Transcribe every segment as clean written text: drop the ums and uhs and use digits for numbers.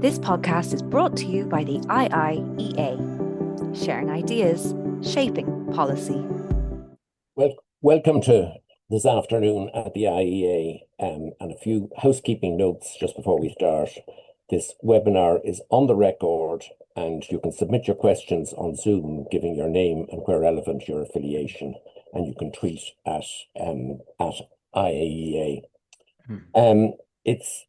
This podcast is brought to you by the IIEA, sharing ideas, shaping policy. Well, welcome to this afternoon at the IIEA, and a few housekeeping notes just before we start. This webinar is on the record, and you can submit your questions on Zoom, giving your name and, where relevant, your affiliation, and you can tweet at IIEA.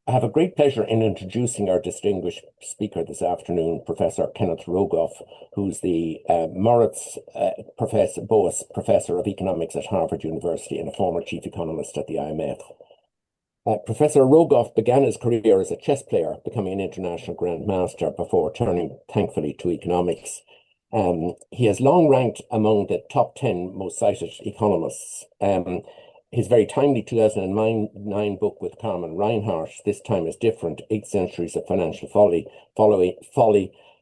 I have a great pleasure in introducing our distinguished speaker this afternoon, Professor Kenneth Rogoff, who's the Maurits Boas Professor of Economics at Harvard University and a former chief economist at the IMF. Professor Rogoff began his career as a chess player, becoming an international grandmaster before turning, thankfully, to economics. He has long ranked among the top 10 most cited economists. His very timely 2009 book with Carmen Reinhart, This Time is Different, 8 Centuries of Financial Folly,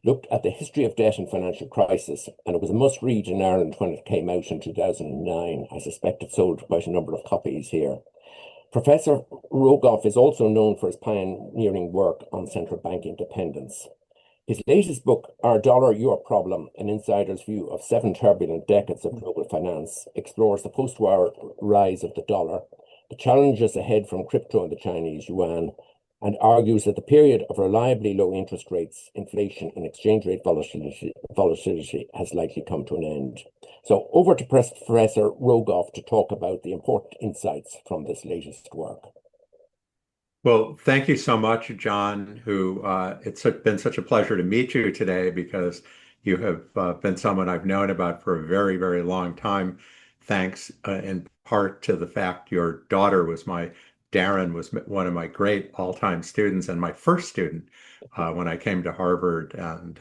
looked at the history of debt and financial crisis, and it was a must-read in Ireland when it came out in 2009. I suspect it sold quite a number of copies here. Professor Rogoff is also known for his pioneering work on central bank independence. His latest book, Our Dollar, Your Problem, An Insider's View of 7 Turbulent Decades of Global Finance, explores the post-war rise of the dollar, the challenges ahead from crypto and the Chinese yuan, and argues that the period of reliably low interest rates, inflation, and exchange rate volatility has likely come to an end. So over to Professor Rogoff to talk about the important insights from this latest work. Well, thank you so much, John, it's been such a pleasure to meet you today because you have been someone I've known about for a very, very long time, thanks in part to the fact your daughter Darren was one of my great all-time students and my first student when I came to Harvard, and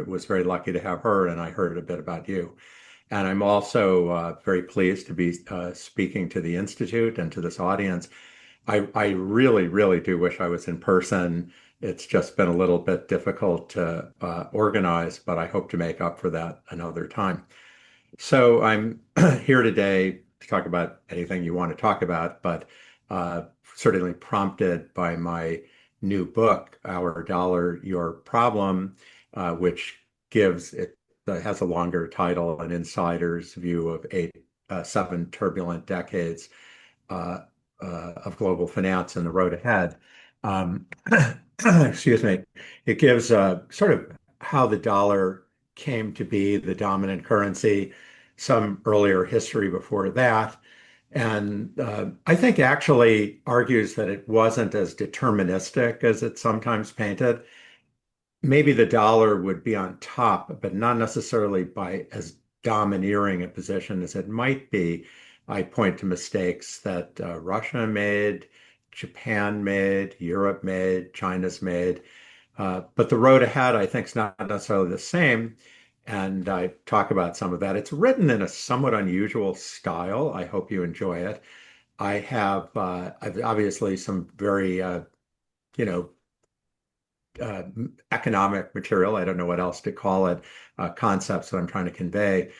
was very lucky to have her, and I heard a bit about you. And I'm also very pleased to be speaking to the Institute and to this audience. I really, really do wish I was in person. It's just been a little bit difficult to organize, but I hope to make up for that another time. So I'm here today to talk about anything you want to talk about, but certainly prompted by my new book, Our Dollar, Your Problem, which has a longer title, An Insider's View of 7 Turbulent Decades of global finance and the road ahead. Excuse me. It gives sort of how the dollar came to be the dominant currency, some earlier history before that, and I think actually argues that it wasn't as deterministic as it's sometimes painted. Maybe the dollar would be on top, but not necessarily by as domineering a position as it might be. I point to mistakes that Russia made, Japan made, Europe made, China's made. But the road ahead, I think, is not necessarily the same. And I talk about some of that. It's written in a somewhat unusual style. I hope you enjoy it. I've obviously some very, economic material. I don't know what else to call it, concepts that I'm trying to convey.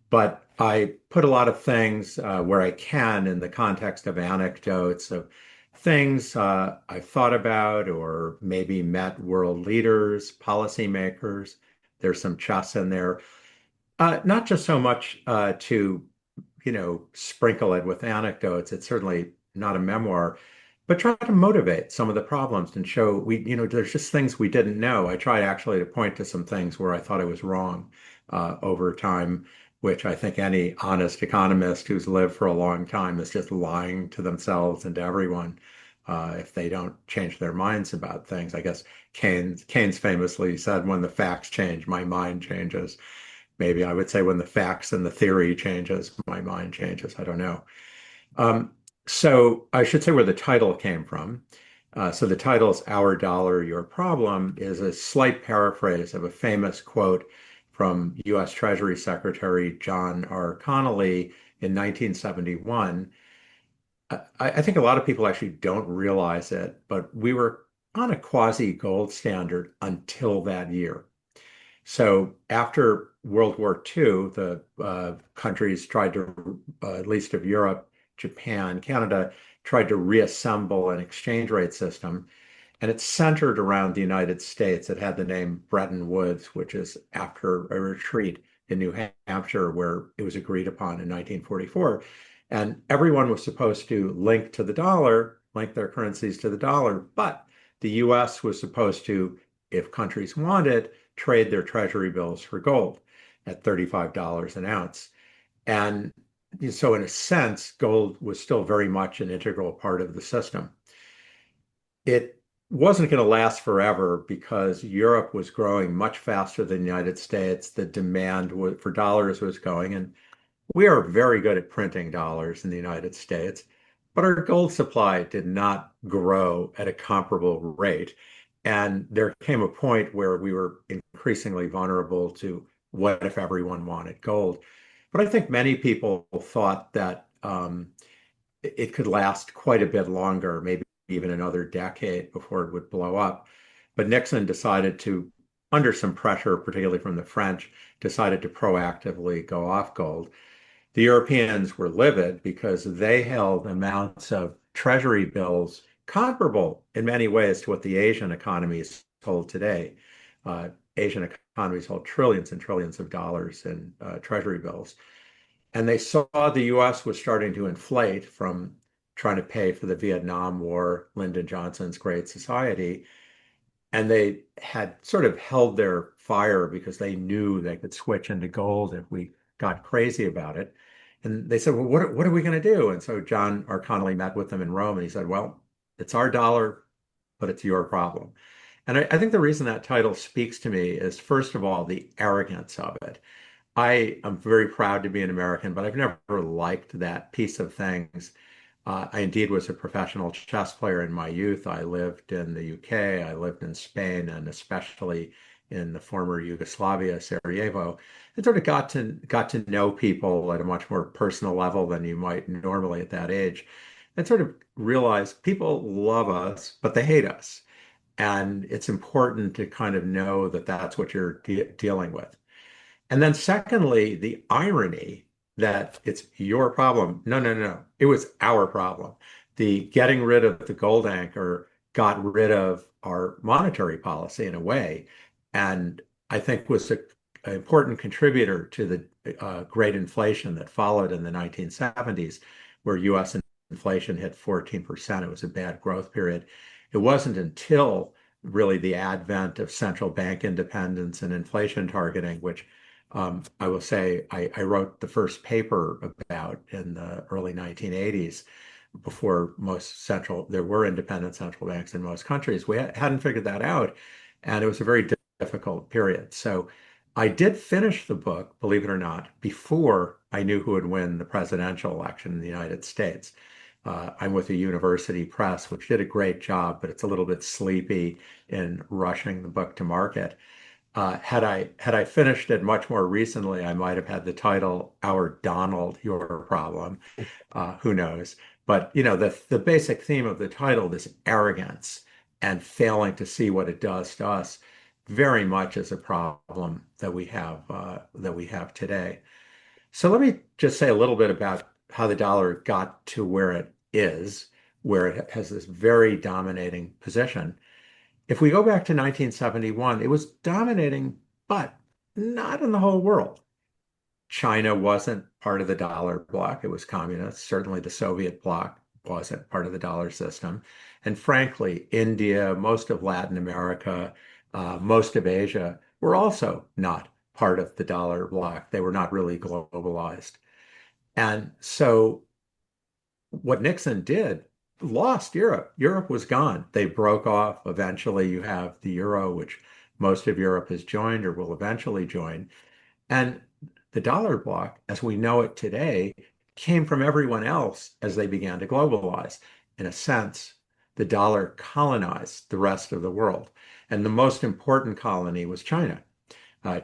But I put a lot of things where I can in the context of anecdotes of things I've thought about or maybe met world leaders, policymakers. There's some chess in there. Not just so much to, sprinkle it with anecdotes. It's certainly not a memoir, but try to motivate some of the problems and show there's just things we didn't know. I tried actually to point to some things where I thought I was wrong over time, which I think any honest economist who's lived for a long time is just lying to themselves and to everyone if they don't change their minds about things. I guess Keynes famously said, when the facts change, my mind changes. Maybe I would say when the facts and the theory changes, my mind changes. I don't know. So I should say where the title came from. So the title is Our Dollar, Your Problem, is a slight paraphrase of a famous quote from U.S. Treasury Secretary John R. Connally in 1971. I think a lot of people actually don't realize it, but we were on a quasi gold standard until that year. So after World War II, the countries tried to, at least of Europe, Japan, Canada, tried to reassemble an exchange rate system. And it's centered around the United States. It had the name Bretton Woods, which is after a retreat in New Hampshire where it was agreed upon in 1944. And everyone was supposed to link to the dollar, link their currencies to the dollar, but the US was supposed to, if countries wanted, trade their treasury bills for gold at $35 an ounce. And so, in a sense, gold was still very much an integral part of the system. It wasn't going to last forever because Europe was growing much faster than the United States. The demand for dollars was going, and we are very good at printing dollars in the United States, but our gold supply did not grow at a comparable rate. And there came a point where we were increasingly vulnerable to what if everyone wanted gold. But I think many people thought that it could last quite a bit longer, maybe even another decade before it would blow up. But Nixon decided to, under some pressure, particularly from the French, decided to proactively go off gold. The Europeans were livid because they held amounts of treasury bills comparable in many ways to what the Asian economies hold today. Asian economies hold trillions and trillions of dollars in treasury bills. And they saw the US was starting to inflate from trying to pay for the Vietnam War, Lyndon Johnson's Great Society. And they had sort of held their fire because they knew they could switch into gold if we got crazy about it. And they said, well, what are we going to do? And so John R. Connolly met with them in Rome and he said, well, it's our dollar, but it's your problem. And I think the reason that title speaks to me is, first of all, the arrogance of it. I am very proud to be an American, but I've never liked that piece of things. I indeed was a professional chess player in my youth. I lived in the UK, I lived in Spain, and especially in the former Yugoslavia, Sarajevo, and sort of got to know people at a much more personal level than you might normally at that age, and sort of realized people love us, but they hate us. And it's important to kind of know that that's what you're dealing with. And then secondly, the irony that it's your problem. No, no, no. It was our problem. The getting rid of the gold anchor got rid of our monetary policy in a way, and I think was an important contributor to the great inflation that followed in the 1970s, where US inflation hit 14%. It was a bad growth period. It wasn't until really the advent of central bank independence and inflation targeting, which I will say I wrote the first paper about in the early 1980s before there were independent central banks in most countries. We hadn't figured that out, and it was a very difficult period. So I did finish the book, believe it or not, before I knew who would win the presidential election in the United States. I'm with a university press, which did a great job, but it's a little bit sleepy in rushing the book to market. Had I finished it much more recently, I might have had the title "Our Donald, Your Problem." Who knows? But the basic theme of the title, this arrogance and failing to see what it does to us, very much is a problem that we have today. So let me just say a little bit about how the dollar got to where it is, where it has this very dominating position. If we go back to 1971, it was dominating, but not in the whole world. China wasn't part of the dollar bloc. It was communist. Certainly the Soviet bloc wasn't part of the dollar system. And frankly, India, most of Latin America, most of Asia were also not part of the dollar bloc. They were not really globalized. And so what Nixon did lost Europe. Europe was gone. They broke off. Eventually, you have the euro, which most of Europe has joined or will eventually join. And the dollar bloc, as we know it today, came from everyone else as they began to globalize. In a sense, the dollar colonized the rest of the world. And the most important colony was China.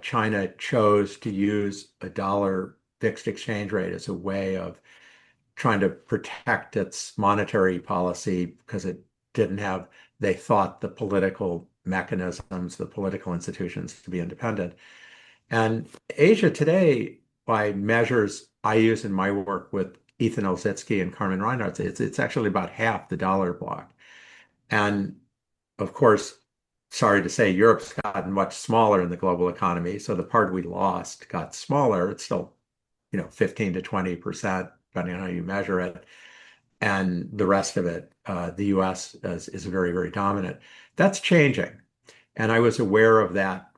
China chose to use a dollar fixed exchange rate as a way of trying to protect its monetary policy because it didn't have, they thought, the political mechanisms, the political institutions to be independent. And Asia today, by measures I use in my work with Ethan Olszewski and Carmen Reinhart, it's actually about half the dollar bloc. And of course, sorry to say, Europe's gotten much smaller in the global economy. So the part we lost got smaller. It's still, 15 to 20%, depending on how you measure it. And the rest of it, the US is very, very dominant. That's changing. And I was aware of that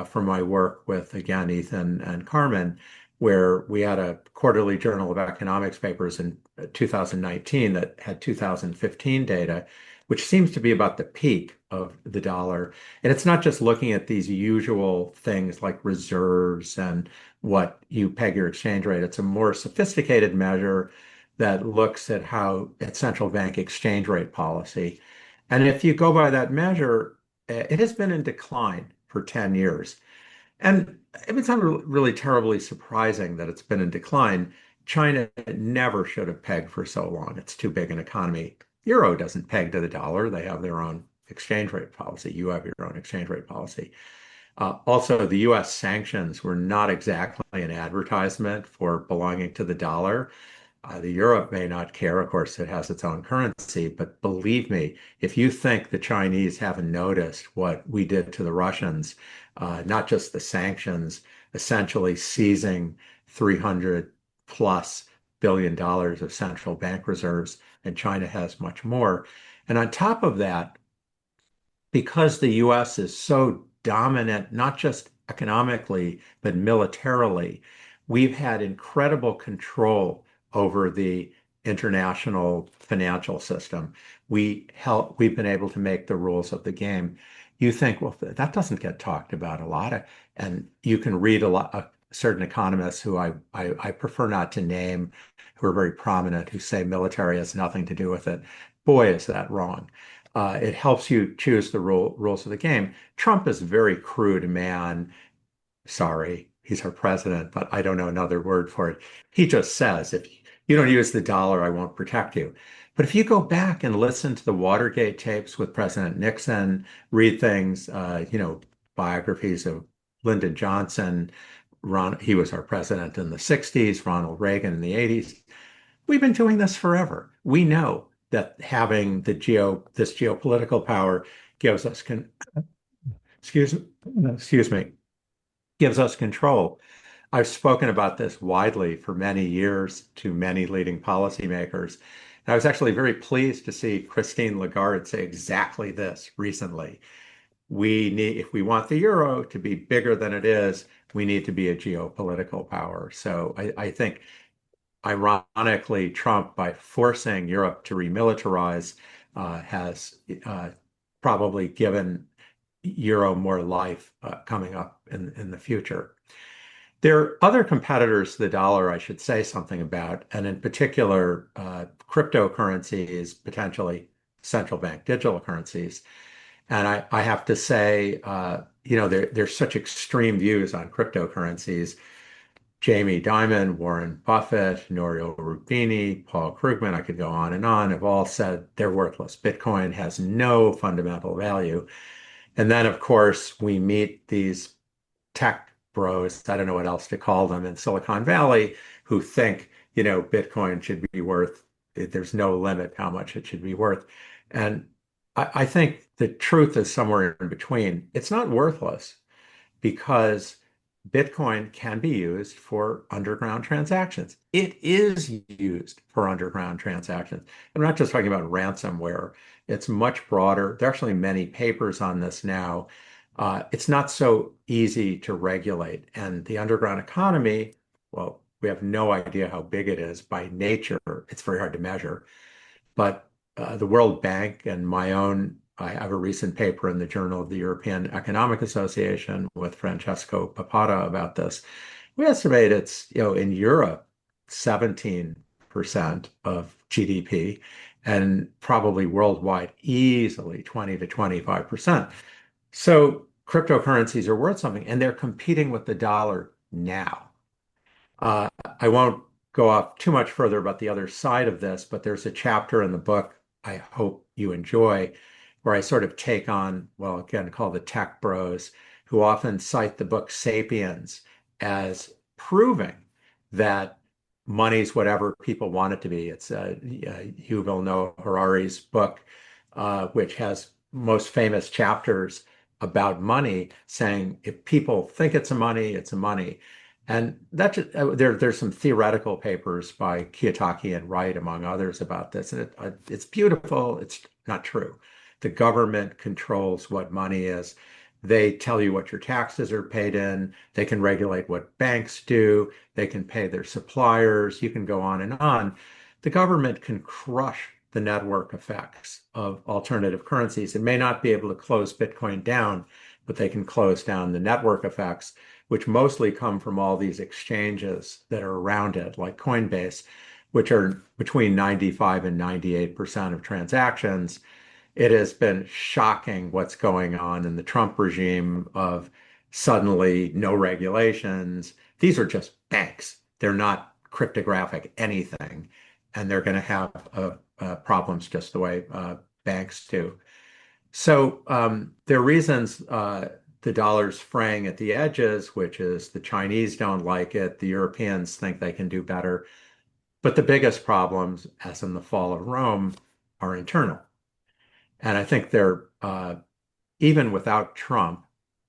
from my work with, again, Ethan and Carmen, where we had a quarterly Journal of Economics papers in 2019 that had 2015 data, which seems to be about the peak of the dollar. And it's not just looking at these usual things like reserves and what you peg your exchange rate. It's a more sophisticated measure that looks at central bank exchange rate policy. And if you go by that measure, it has been in decline for 10 years. And it's not really terribly surprising that it's been in decline. China never should have pegged for so long. It's too big an economy. Euro doesn't peg to the dollar. They have their own exchange rate policy. You have your own exchange rate policy. Also, the US sanctions were not exactly an advertisement for belonging to the dollar. The Europe may not care, of course, it has its own currency, but believe me, if you think the Chinese haven't noticed what we did to the Russians, not just the sanctions, essentially seizing 300 plus billion dollars of central bank reserves, and China has much more. And on top of that, because the US is so dominant, not just economically, but militarily, we've had incredible control over the international financial system. We've been able to make the rules of the game. You think, well, that doesn't get talked about a lot. And you can read a lot of certain economists who I prefer not to name, who are very prominent, who say military has nothing to do with it. Boy, is that wrong. It helps you choose the rules of the game. Trump is a very crude man. Sorry, he's our president, but I don't know another word for it. He just says, if you don't use the dollar, I won't protect you. But if you go back and listen to the Watergate tapes with President Nixon, read things, biographies of Lyndon Johnson, he was our president in the 60s, Ronald Reagan in the 80s. We've been doing this forever. We know that having this geopolitical power gives us excuse excuse me gives us control. I've spoken about this widely for many years to many leading policymakers. And I was actually very pleased to see Christine Lagarde say exactly this recently. If we want the euro to be bigger than it is, we need to be a geopolitical power. So I think ironically, Trump, by forcing Europe to remilitarize, has probably given Euro more life coming up in the future. There are other competitors to the dollar I should say something about, and in particular, cryptocurrencies, potentially central bank digital currencies. And I have to say, there's such extreme views on cryptocurrencies. Jamie Dimon, Warren Buffett, Nouriel Roubini, Paul Krugman, I could go on and on, have all said they're worthless. Bitcoin has no fundamental value. And then, of course, we meet these tech bros, I don't know what else to call them, in Silicon Valley, who think, Bitcoin should be worth, there's no limit how much it should be worth. And I think the truth is somewhere in between. It's not worthless because Bitcoin can be used for underground transactions. It is used for underground transactions. I'm not just talking about ransomware. It's much broader. There are actually many papers on this now. It's not so easy to regulate. And the underground economy, well, we have no idea how big it is by nature. It's very hard to measure. But the World Bank and I have a recent paper in the Journal of the European Economic Association with Francesco Papata about this. We estimate it's, in Europe, 17% of GDP, and probably worldwide easily 20 to 25%. So cryptocurrencies are worth something, and they're competing with the dollar now. I won't go off too much further about the other side of this, but there's a chapter in the book I hope you enjoy where I sort of take on, well, again, called the tech bros, who often cite the book Sapiens as proving that money's whatever people want it to be. It's Yuval Noah Harari's book, which has most famous chapters about money, saying if people think it's a money, it's a money. And that there's some theoretical papers by Kiyotaki and Wright, among others, about this. And it's beautiful. It's not true. The government controls what money is. They tell you what your taxes are paid in. They can regulate what banks do. They can pay their suppliers. You can go on and on. The government can crush the network effects of alternative currencies. It may not be able to close Bitcoin down, but they can close down the network effects, which mostly come from all these exchanges that are around it, like Coinbase, which are between 95 and 98% of transactions. It has been shocking what's going on in the Trump regime of suddenly no regulations. These are just banks. They're not cryptographic anything, and they're going to have problems just the way banks do. So there are reasons the dollar's fraying at the edges, which is the Chinese don't like it, the Europeans think they can do better. But the biggest problems, as in the fall of Rome, are internal. And I think they're, even without Trump,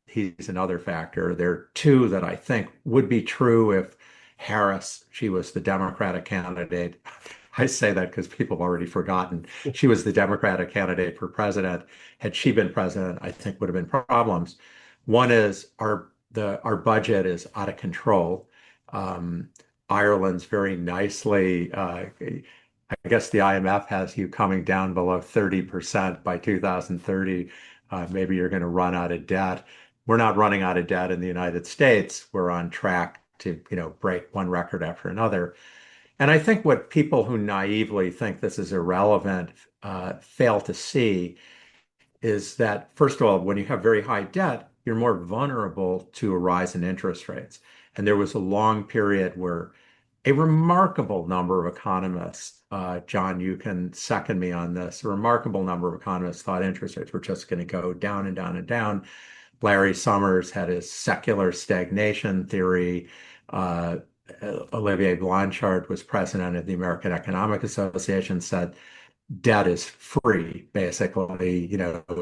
he's another factor. There are two that I think would be true if Harris, she was the Democratic candidate. I say that because people have already forgotten. She was the Democratic candidate for president. Had she been president, I think would have been problems. One is our budget is out of control. Ireland's very nicely, I guess the IMF has you coming down below 30% by 2030. Maybe you're going to run out of debt. We're not running out of debt in the United States. We're on track to, break one record after another. And I think what people who naively think this is irrelevant fail to see is that, first of all, when you have very high debt, you're more vulnerable to a rise in interest rates. And there was a long period where a remarkable number of economists, John, you can second me on this, a remarkable number of economists thought interest rates were just going to go down and down and down. Larry Summers had his secular stagnation theory. Olivier Blanchard was president of the American Economic Association, said debt is free, basically,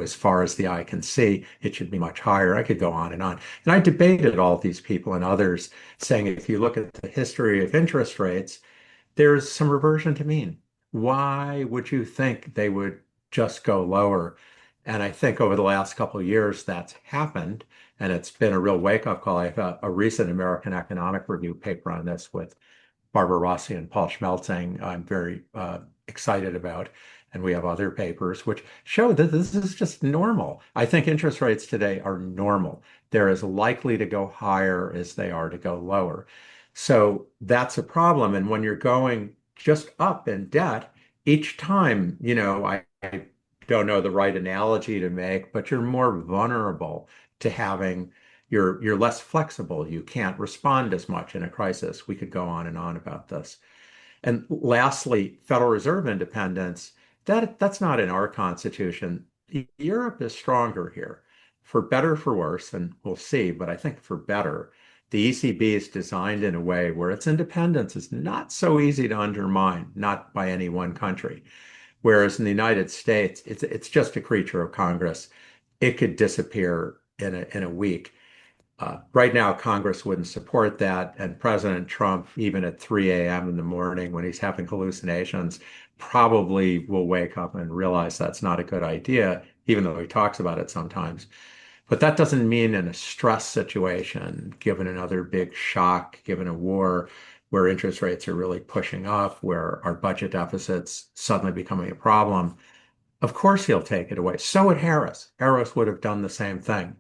as far as the eye can see. It should be much higher. I could go on and on. And I debated all these people and others, saying if you look at the history of interest rates, there's some reversion to mean. Why would you think they would just go lower? And I think over the last couple of years, that's happened. And it's been a real wake-up call. I have a recent American Economic Review paper on this with Barbara Rossi and Paul Schmelzing. I'm very excited about. And we have other papers which show that this is just normal. I think interest rates today are normal. They're as likely to go higher as they are to go lower. So that's a problem. And when you're going just up in debt, each time, I don't know the right analogy to make, but you're more vulnerable to having you're less flexible. You can't respond as much in a crisis. We could go on and on about this. And lastly, Federal Reserve independence, that's not in our Constitution. Europe is stronger here, for better, for worse, and we'll see, but I think for better. The ECB is designed in a way where its independence is not so easy to undermine, not by any one country. Whereas in the United States, it's just a creature of Congress. It could disappear in a week. Right now, Congress wouldn't support that. And President Trump, even at 3 a.m. in the morning when he's having hallucinations, probably will wake up and realize that's not a good idea, even though he talks about it sometimes. But that doesn't mean in a stress situation, given another big shock, given a war where interest rates are really pushing up, where our budget deficit's suddenly becoming a problem. Of course, he'll take it away. So would Harris. Harris would have done the same thing.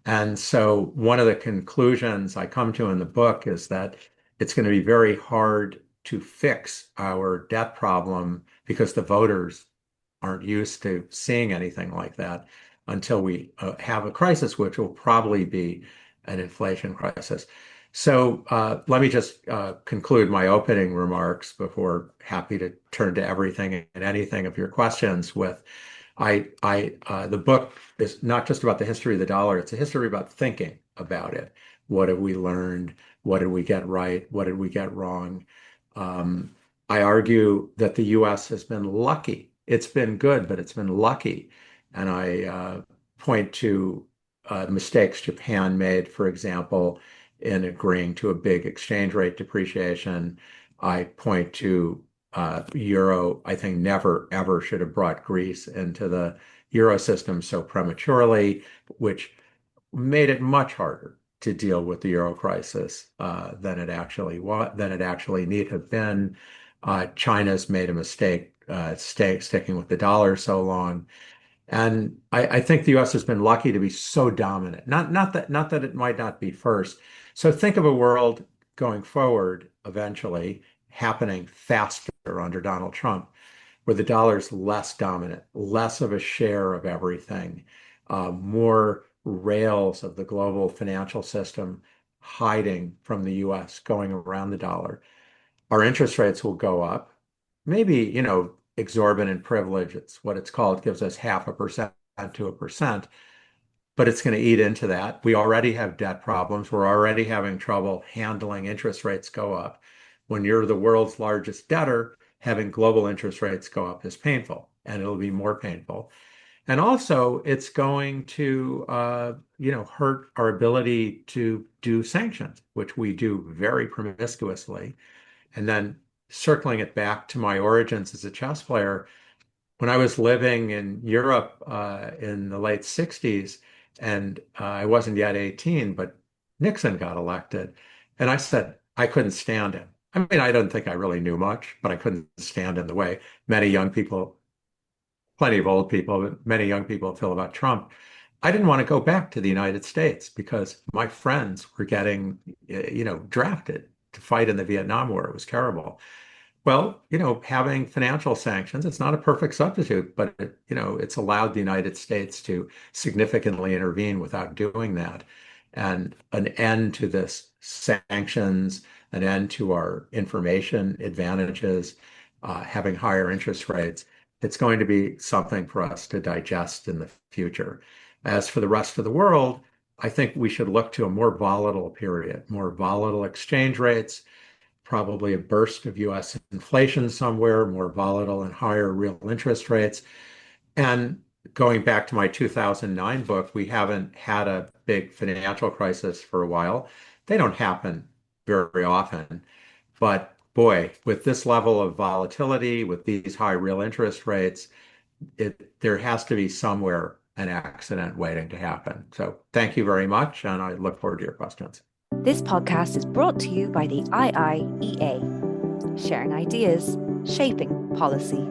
And so one of the conclusions I come to in the book is that it's going to be very hard to fix our debt problem because the voters aren't used to seeing anything like that until we have a crisis, which will probably be an inflation crisis. So let me just conclude my opening remarks before happy to turn to everything and anything of your questions with the book is not just about the history of the dollar, it's a history about thinking about it. What have we learned? What did we get right? What did we get wrong? I argue that the US has been lucky. It's been good, but it's been lucky And I point to mistakes Japan made, for example, in agreeing to a big exchange rate depreciation. I point to euro. I think never, ever should have brought Greece into the euro system so prematurely, which made it much harder to deal with the euro crisis than it actually need have been. China's made a mistake sticking with the dollar so long. And I think the US has been lucky to be so dominant. Not that it might not be first. So think of a world going forward eventually happening faster under Donald Trump, where the dollar's less dominant, less of a share of everything, more rails of the global financial system hiding from the US, going around the dollar. Our interest rates will go up. Maybe, exorbitant privilege, it's what it's called, gives us 0.5% to 1%, but it's going to eat into that. We already have debt problems. We're already having trouble handling interest rates go up. When you're the world's largest debtor, having global interest rates go up is painful, and it'll be more painful. And also, it's going to, hurt our ability to do sanctions, which we do very promiscuously. And then circling it back to my origins as a chess player, when I was living in Europe in the late 60s, and I wasn't yet 18, but Nixon got elected. And I said, I couldn't stand him. I mean, I don't think I really knew much, but I couldn't stand him the way many young people, plenty of old people, but many young people feel about Trump. I didn't want to go back to the United States because my friends were getting, drafted to fight in the Vietnam War. It was terrible. Well, having financial sanctions, it's not a perfect substitute, but it's allowed the United States to significantly intervene without doing that. And an end to this sanctions, an end to our information advantages, having higher interest rates, it's going to be something for us to digest in the future. As for the rest of the world, I think we should look to a more volatile period, more volatile exchange rates, probably a burst of US inflation somewhere, more volatile and higher real interest rates. And going back to my 2009 book, we haven't had a big financial crisis for a while. They don't happen very often. But boy, with this level of volatility, with these high real interest rates, there has to be somewhere an accident waiting to happen. So thank you very much, and I look forward to your questions. This podcast is brought to you by the IIEA, sharing ideas, shaping policy.